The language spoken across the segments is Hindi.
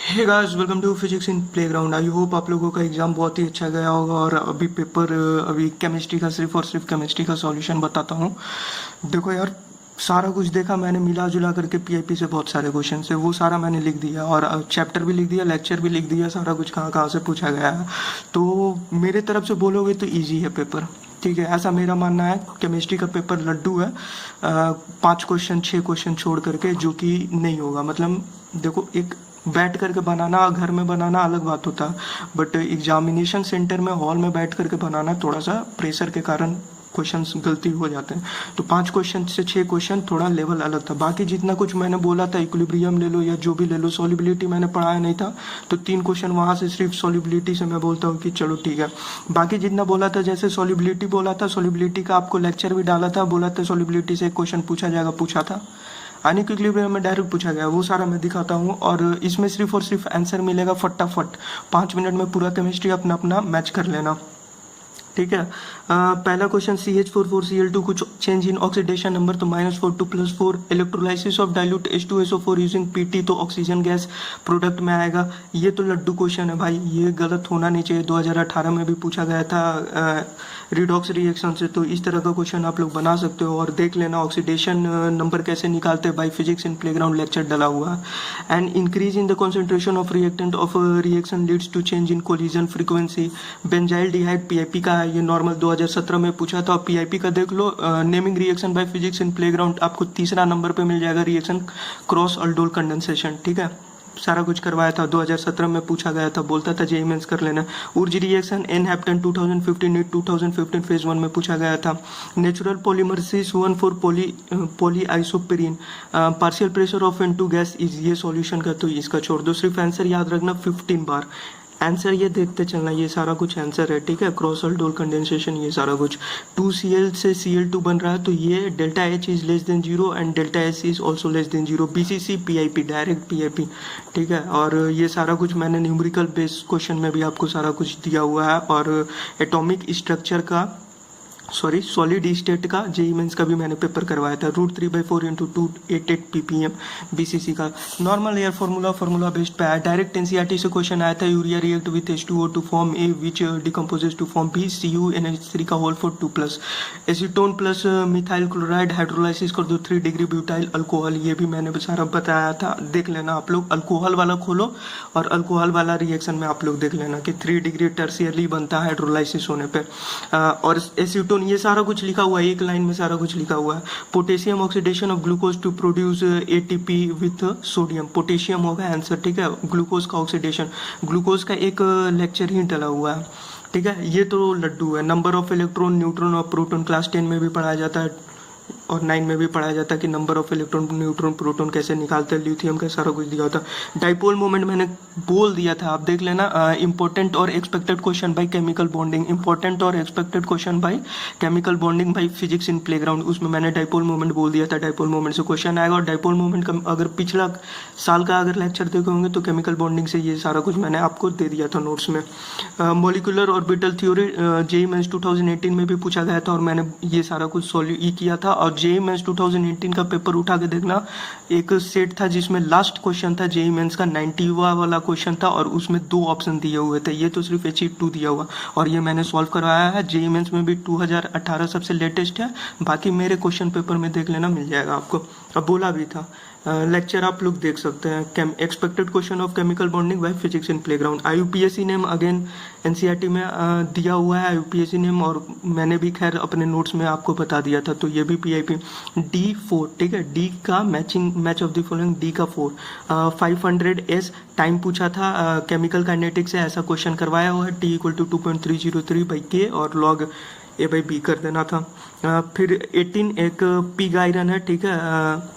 Hey guys, welcome to physics in playground. I hope आप लोगों का एग्जाम बहुत ही अच्छा गया होगा। और अभी पेपर अभी केमिस्ट्री का सिर्फ और सिर्फ केमिस्ट्री का सॉल्यूशन बताता हूँ। देखो यार, सारा कुछ देखा मैंने मिला जुला करके। पीआईपी से बहुत सारे क्वेश्चन है, वो सारा मैंने लिख दिया और चैप्टर भी लिख दिया, लेक्चर भी लिख दिया, सारा कुछ कहाँ कहाँ से पूछा गया है। तो मेरे तरफ से बोलोगे तो ईजी है पेपर, ठीक है, ऐसा मेरा मानना है। केमिस्ट्री का पेपर लड्डू है। 5 क्वेश्चन 6 क्वेश्चन छोड़ करके, जो कि नहीं होगा। मतलब देखो, एक बैठ करके बनाना और घर में बनाना अलग बात होता है, बट एग्जामिनेशन सेंटर में हॉल में बैठ करके बनाना थोड़ा सा प्रेशर के कारण क्वेश्चंस गलती हो जाते हैं। तो 5 क्वेश्चन से 6 क्वेश्चन थोड़ा लेवल अलग था। बाकी जितना कुछ मैंने बोला था, इक्विलिब्रियम ले लो या जो भी ले लो, सॉल्युबिलिटी मैंने पढ़ाया नहीं था, तो 3 क्वेश्चन वहाँ से सिर्फ सॉल्युबिलिटी से मैं बोलता हूँ कि चलो ठीक है। बाकी जितना बोला था, जैसे सॉल्युबिलिटी बोला था, सॉल्युबिलिटी का आपको लेक्चर भी डाला था, बोला था सॉल्युबिलिटी से एक क्वेश्चन पूछा जाएगा, पूछा था। आने के लिए में डायरेक्ट पूछा गया, वो सारा मैं दिखाता हूँ। और इसमें सिर्फ और सिर्फ आंसर मिलेगा फटाफट। 5 मिनट में पूरा केमिस्ट्री अपना अपना मैच कर लेना, ठीक है। पहला क्वेश्चन, CH44Cl2 कुछ चेंज इन ऑक्सीडेशन नंबर, तो -4 2 +4। Electrolysis of dilute H2SO4 using PT, तो ऑक्सीजन गैस प्रोडक्ट में आएगा। ये तो लड्डू क्वेश्चन है भाई, ये गलत होना नहीं चाहिए। 2018 में भी पूछा गया था रिडॉक्स रिएक्शन से। तो इस तरह का क्वेश्चन आप लोग बना सकते हो। और देख लेना ऑक्सीडेशन नंबर कैसे निकालते हैं, by physics in playground lecture डला हुआ है। And increase in the concentration of reactant of reaction leads to change in collision frequency. Benzyl डिहाइड PIP का है, ये नॉर्मल 2017 में पूछा था। और PIP का देख लो, naming reaction by physics in playground, आपको तीसरा नंबर पे मिल जाएगा, रिएक्शन क्रॉस अल्डोल कंडेंसेशन, ठीक है। सारा कुछ करवाया था, 2017 में पूछा गया था, बोलता था जेई मेंस कर लेना। उर्ज रिएक्शन एनहैप्टन 2015 नीट 2015 फेज 1 में पूछा गया था। Natural polymers is 1,4 poly isoprene, partial pressure of N2 gas is, ये सॉल्यूशन का, तो इसका छोड़ दो, सिर्फ आंसर याद रखना 15 बार। आंसर ये देखते चलना, ये सारा कुछ आंसर है, ठीक है। क्रॉस अल्डोल कंडेंसेशन, ये सारा कुछ। 2Cl से Cl2 बन रहा है, तो ये delta H is less than 0 and delta S is also less than 0। BCC PIP, direct PIP, ठीक है। और ये सारा कुछ मैंने न्यूमेरिकल बेस्ड क्वेश्चन में भी आपको सारा कुछ दिया हुआ है। और एटॉमिक स्ट्रक्चर का, सॉरी, सॉलिड स्टेट का जेई मेंस का भी मैंने पेपर करवाया था। √3/4 × 288 ppm BCC का। नॉर्मल एयर फार्मूला बेस्ड पे आया। डायरेक्ट NCERT से क्वेश्चन आया था, urea react with H2O to form A which decomposes to form B, CuNH3 का whole for 2+। Acetone plus methyl chloride hydrolysis कर दो 3 डिग्री ब्यूटाइल अल्कोहल, ये भी मैंने सारा बताया था, देख लेना आप लोग। अल्कोहल वाला खोलो और अल्कोहल वाला रिएक्शन में आप लोग देख लेना कि 3 डिग्री टर्शियरली बनता है हाइड्रोलाइसिस होने पे। और एसीटोन, ये सारा कुछ लिखा हुआ है, एक लाइन में सारा कुछ लिखा हुआ है। Potassium oxidation of glucose to produce ATP with sodium, potassium होगा आंसर, ठीक है। ग्लूकोज का ऑक्सीडेशन, ग्लूकोज का एक लेक्चर ही डला हुआ है, ठीक है। ये तो लड्डू है। नंबर ऑफ इलेक्ट्रॉन, न्यूट्रॉन और प्रोटॉन क्लास 10 में भी पढ़ाया जाता है और 9 में भी पढ़ाया जाता है कि number of electron, neutron, proton कैसे निकालते हैं। लिथियम का सारा कुछ दिया होता है। डाइपोल मोमेंट मैंने बोल दिया था, आप देख लेना। इंपॉर्टेंट और expected question by chemical bonding, important और expected question by chemical bonding by physics in playground, उसमें मैंने डाइपोल मोमेंट बोल दिया था। डाइपोल मोमेंट से क्वेश्चन आएगा। और डाइपोल मोमेंट का अगर पिछला साल का अगर लेक्चर देखे होंगे तो केमिकल बॉन्डिंग से ये सारा कुछ मैंने आपको दे दिया था नोट्स में। Molecular orbital theory JEE mains 2018 में भी पूछा गया था और मैंने ये सारा कुछ सॉल्व किया था। और जेई मेंस 2018 का पेपर उठा के देखना, एक सेट था जिसमें लास्ट क्वेश्चन था जेई मेंस का 90वां वाला क्वेश्चन था और उसमें 2 ऑप्शन दिए हुए थे। ये तो सिर्फ He2 दिया हुआ और ये मैंने सॉल्व करवाया है। जेई मेंस में भी 2018 सबसे लेटेस्ट है, बाकी मेरे क्वेश्चन पेपर में देख लेना, मिल जाएगा आपको। अब बोला भी था, लेक्चर आप लोग देख सकते हैं। Expected question of chemical bonding by physics in playground. IUPAC name again NCERT में दिया हुआ है IUPAC नेम, और मैंने भी खैर अपने नोट्स में आपको बता दिया था। तो ये भी PIP D4, ठीक है। D का match of the following, D का 4। 500s टाइम पूछा था केमिकल काइनेटिक्स से, ऐसा क्वेश्चन करवाया हुआ है। T = 2.303/K और log A/B कर देना था। फिर 18 एक पिग आयरन है, ठीक है।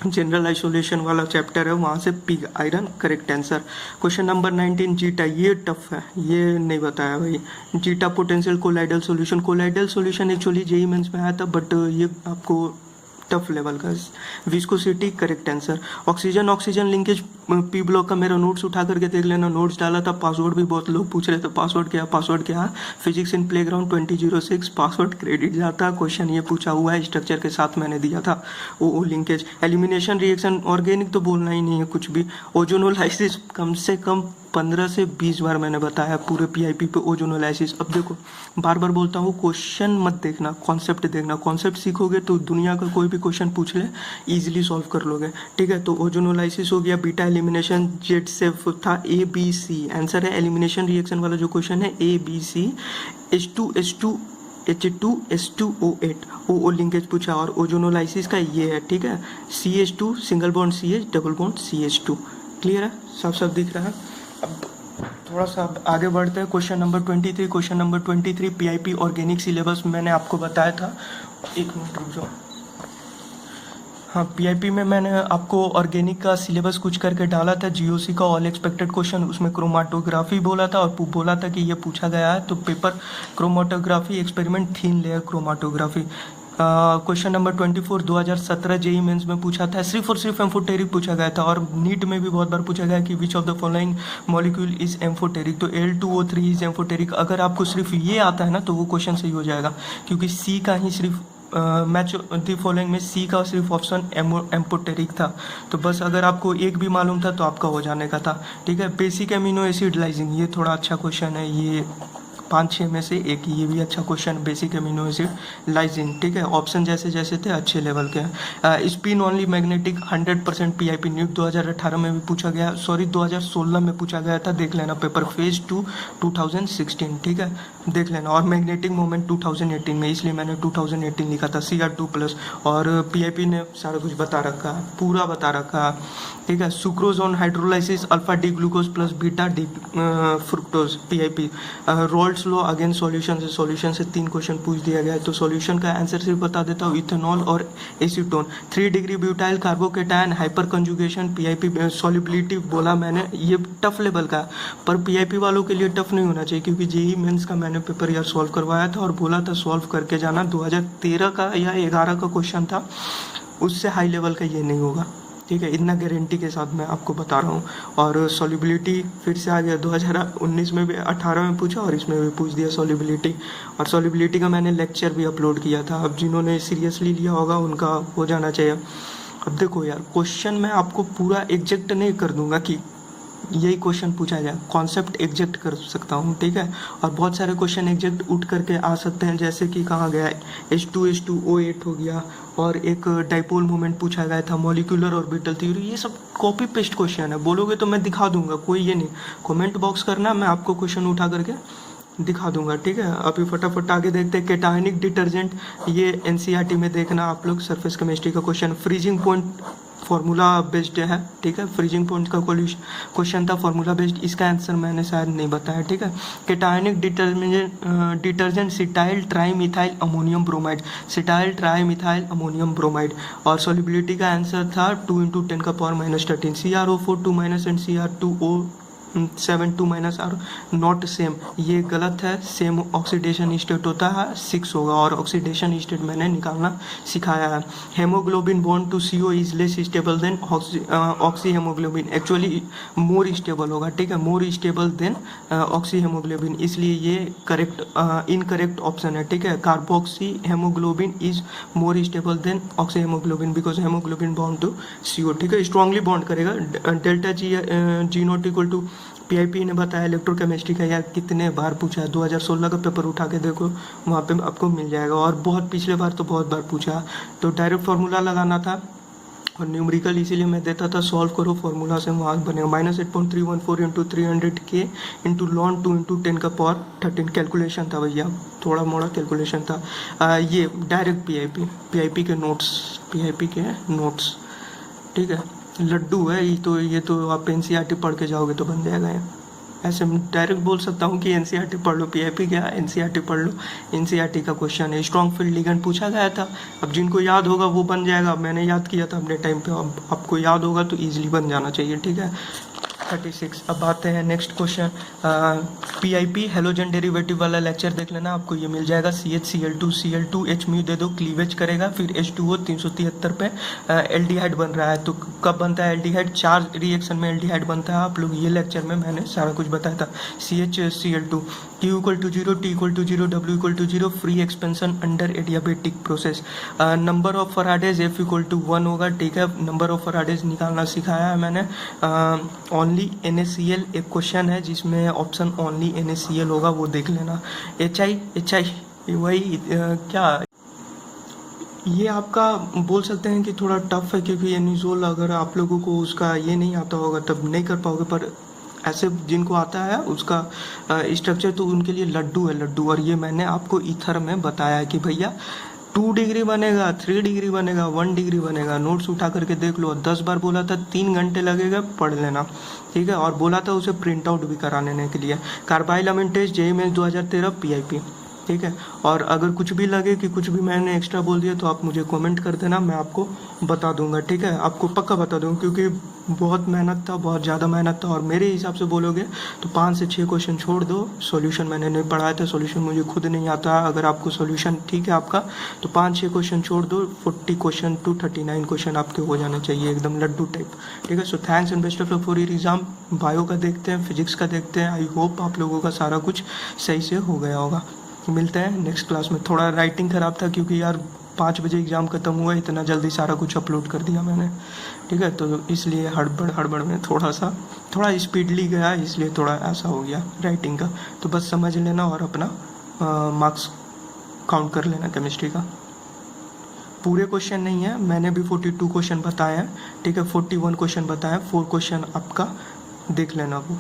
जनरल आइसोलेशन वाला चैप्टर है, वहाँ से pig iron correct answer. Question number 19 zeta, ये टफ है, ये नहीं बताया भाई। Zeta potential colloidal solution, colloidal solution actually JEE mains में आया था, बट ये आपको टफ लेवल का। Viscosity correct answer. Oxygen oxygen linkage P block का मेरा नोट्स उठा करके देख लेना, नोट्स डाला था। पासवर्ड भी बहुत लोग पूछ रहे थे पासवर्ड क्या। Physics in playground 2006 password credit जाता। क्वेश्चन ये पूछा हुआ है, स्ट्रक्चर के साथ मैंने दिया था। ओ लिंकेज, एलिमिनेशन रिएक्शन, ऑर्गेनिक तो बोलना ही नहीं है कुछ भी। ओजोनोलाइसिस कम से कम 15 से 20 बार मैंने बताया पूरे पीआईपी पे ओजोनोलाइसिस। अब देखो बार बार बोलता हूँ, क्वेश्चन मत देखना, कॉन्सेप्ट देखना। कॉन्सेप्ट सीखोगे तो दुनिया का कोई भी क्वेश्चन पूछ ले इजीली सॉल्व कर लोगे, ठीक है। तो ओजोनोलाइसिस हो गया, बीटा एलिमिनेशन, जेड से था ABC। आंसर है एलिमिनेशन रिएक्शन वाला जो क्वेश्चन है ABC। H2 H2S2O8 ओ लिंकेज पूछा, और ओजोनोलाइसिस का ये है, ठीक है। CH2 single bond CH double bond CH2। Clear है, सब दिख रहा है। अब थोड़ा सा आगे बढ़ते हैं। Question number 23 PIP organic syllabus मैंने आपको बताया था। एक मिनट रुक जाओ। हाँ, पीआईपी में मैंने आपको ऑर्गेनिक का सिलेबस कुछ करके डाला था। जीओसी का ऑल एक्सपेक्टेड क्वेश्चन, उसमें क्रोमाटोग्राफी बोला था और बोला था कि ये पूछा गया है। तो paper chromatography experiment thin layer chromatography. Question number 24 2017 JEE mains में पूछा था। सिर्फ और सिर्फ एम्फोटेरिक पूछा गया था, और नीट में भी बहुत बार पूछा गया कि which of the following molecule is amphoteric. तो L2O3 इज एम्फोटेरिक। अगर आपको सिर्फ ये आता है ना तो वो क्वेश्चन सही हो जाएगा, क्योंकि सी का ही सिर्फ मैच दी फॉलोइंग में सी का सिर्फ ऑप्शन एम्फोटेरिक था। तो बस अगर आपको एक भी मालूम था तो आपका हो जाने का था, ठीक है। बेसिक अमीनो एसिड लाइजिंग, ये थोड़ा अच्छा क्वेश्चन है, ये 5-6 में से एक, ये भी अच्छा question. Basic amino acid lysine, ठीक है। ऑप्शन जैसे जैसे थे अच्छे लेवल के। स्पिन ओनली मैग्नेटिक 100% पीआईपी न्यूट 2018 में भी पूछा गया, सॉरी 2016 में पूछा गया था, देख लेना पेपर फेज 2 2016, ठीक है, देख लेना। और मैग्नेटिक मोमेंट 2018 में, इसलिए मैंने 2018 लिखा था। CR2+। और पीआईपी ने सारा कुछ बता रखा है, पूरा बता रखा है, ठीक है। Sucrose on hydrolysis alpha D glucose plus beta D fructose PIP. Roles law again solution से 3 क्वेश्चन पूछ दिया गया है। तो सॉल्यूशन का आंसर सिर्फ बता देता हूँ, इथेनॉल और acetone. 3 degree butyl carbocation hyper conjugation PIP solubility बोला मैंने, ये टफ लेवल का, पर पीआईपी वालों के लिए टफ नहीं होना चाहिए, क्योंकि जेई मेंस का मैंने पेपर यार सॉल्व करवाया था और बोला था सॉल्व करके जाना। 2013 का या 11 का क्वेश्चन था, उससे हाई लेवल का ये नहीं होगा, ठीक है, इतना गारंटी के साथ मैं आपको बता रहा हूँ। और सॉल्युबिलिटी फिर से आ गया, 2019 में भी 18 में पूछा और इसमें भी पूछ दिया सॉल्युबिलिटी। और सॉल्युबिलिटी का मैंने लेक्चर भी अपलोड किया था, अब जिन्होंने सीरियसली लिया होगा उनका हो जाना चाहिए। अब देखो यार, क्वेश्चन मैं आपको पूरा एग्जैक्ट नहीं कर दूंगा कि यही क्वेश्चन पूछा जाए, कॉन्सेप्ट एग्जैक्ट कर सकता हूँ, ठीक है। और बहुत सारे क्वेश्चन एग्जैक्ट उठ करके आ सकते हैं, जैसे कि कहाँ गया H2H2O8 हो गया, और एक डाइपोल मोमेंट पूछा गया था, मॉलिक्यूलर ऑर्बिटल थ्योरी। ये सब कॉपी पेस्ट क्वेश्चन है, बोलोगे तो मैं दिखा दूंगा, कोई ये नहीं। कमेंट बॉक्स करना, मैं आपको क्वेश्चन उठा करके दिखा दूंगा, ठीक है। अभी फटाफट आगे देखते हैं। कैटायनिक डिटर्जेंट, ये एनसीईआरटी में देखना आप लोग, सरफेस केमिस्ट्री का question. Freezing point formula based है, ठीक है, फ्रीजिंग पॉइंट का क्वेश्चन था फार्मूला बेस्ड, इसका आंसर मैंने शायद नहीं बताया, ठीक है। Cationic detergent cetyl trimethyl ammonium bromide, cetyl trimethyl ammonium bromide. और सॉल्युबिलिटी का आंसर था 2 × 10⁻13। CrO4 2- and Cr2O7 2- are not same, ये गलत है। सेम ऑक्सीडेशन स्टेट होता है 6 होगा, और ऑक्सीडेशन स्टेट मैंने निकालना सिखाया है। Haemoglobin bond to CO is less stable than oxy haemoglobin, actually more stable होगा, ठीक है, more stable than oxy haemoglobin, इसलिए ये करेक्ट इनकरेक्ट ऑप्शन है, ठीक है। Carboxy haemoglobin is more stable than oxy haemoglobin because haemoglobin bond to CO, ठीक है, स्ट्रांगली बॉन्ड करेगा। Delta G not equal to PIP ने बताया। इलेक्ट्रोकेमिस्ट्री का यार कितने बार पूछा है, 2016 का पेपर उठा के देखो, वहाँ पे आपको मिल जाएगा। और बहुत पिछले बार तो बहुत बार पूछा, तो डायरेक्ट फार्मूला लगाना था, और न्यूमेरिकल इसीलिए मैं देता था, सॉल्व करो फार्मूला से, वहाँ बनेगा। -8.314 × 300K × ln 2 × 10⁻13 कैलकुलेशन था भैया, थोड़ा मोड़ा कैलकुलेशन था। ये डायरेक्ट पीआईपी के नोट्स, ठीक है, लड्डू है ये तो आप एनसीईआरटी पढ़ के जाओगे तो बन जाएगा। ऐसे डायरेक्ट बोल सकता हूँ कि एनसीईआरटी पढ़ लो, पीआईपी क्या, एनसीईआरटी पढ़ लो, एनसीईआरटी का क्वेश्चन है। स्ट्रॉन्ग फील्ड लिगेंड पूछा गया था, अब जिनको याद होगा वो बन जाएगा, मैंने याद किया था अपने टाइम पे, अब आपको याद होगा तो ईजिली बन जाना चाहिए, ठीक है। 36। अब आते हैं next question. PIP halogen derivative वाला लेक्चर देख लेना, आपको ये मिल जाएगा। CHCl2 H म्यू दे दो, क्लीवेज करेगा, फिर H2O 373 पे एल्डिहाइड बन रहा है। तो कब बनता है एल्डिहाइड? 4 रिएक्शन में एल्डिहाइड बनता है। आप लोग ये लेक्चर में मैंने सारा कुछ बताया था। CHCl2 Q = 0, T = 0, W = 0, free expansion under adiabatic process. Number of faradays F = 1 होगा, ठीक है। नंबर ऑफ फराडेज निकालना सिखाया है मैंने। ओनली NaCl एक क्वेश्चन है जिसमें ऑप्शन ओनली NaCl होगा, वो देख लेना। HI वही क्या, ये आपका बोल सकते हैं कि थोड़ा टफ है, क्योंकि एनिजोल अगर आप लोगों को उसका ये नहीं आता होगा तब नहीं कर पाओगे, पर ऐसे जिनको आता है उसका स्ट्रक्चर तो उनके लिए लड्डू है, लड्डू। और ये मैंने आपको ईथर में बताया है कि भैया 2 डिग्री बनेगा, 3 डिग्री बनेगा, 1 डिग्री बनेगा। नोट्स उठा करके देख लो। 10 बार बोला था, 3 घंटे लगेगा, पढ़ लेना, ठीक है। और बोला था उसे प्रिंट आउट भी करा लेने के लिए। कार्बाइल अमिटेज JEE मेंस 2013 PIP, ठीक है। और अगर कुछ भी लगे कि कुछ भी मैंने एक्स्ट्रा बोल दिया तो आप मुझे कमेंट कर देना, मैं आपको बता दूंगा, ठीक है। आपको पक्का बता दूंगा, क्योंकि बहुत मेहनत था, बहुत ज़्यादा मेहनत था। और मेरे हिसाब से बोलोगे तो 5 से 6 क्वेश्चन छोड़ दो। सॉल्यूशन मैंने नहीं पढ़ाया था, सॉल्यूशन मुझे खुद नहीं आता। अगर आपको सॉल्यूशन ठीक है आपका, तो 5-6 क्वेश्चन छोड़ दो। 40 क्वेश्चन टू 39 क्वेश्चन आपके हो जाने चाहिए, एकदम लड्डू टाइप, ठीक है। So thanks and best of luck for your exam. Bio का देखते हैं, फिजिक्स का देखते हैं। आई होप आप लोगों का सारा कुछ सही से हो गया होगा। मिलते हैं नेक्स्ट क्लास में। थोड़ा राइटिंग ख़राब था, क्योंकि यार 5 बजे एग्ज़ाम ख़त्म हुआ, इतना जल्दी सारा कुछ अपलोड कर दिया मैंने, ठीक है। तो इसलिए हड़बड़ में थोड़ा स्पीडली गया, इसलिए थोड़ा ऐसा हो गया राइटिंग का। तो बस समझ लेना और अपना मार्क्स काउंट कर लेना केमिस्ट्री का। पूरे क्वेश्चन नहीं है, मैंने भी 42 क्वेश्चन बताए हैं, ठीक है। 41 क्वेश्चन बताए हैं, 4 क्वेश्चन आपका देख लेना वो।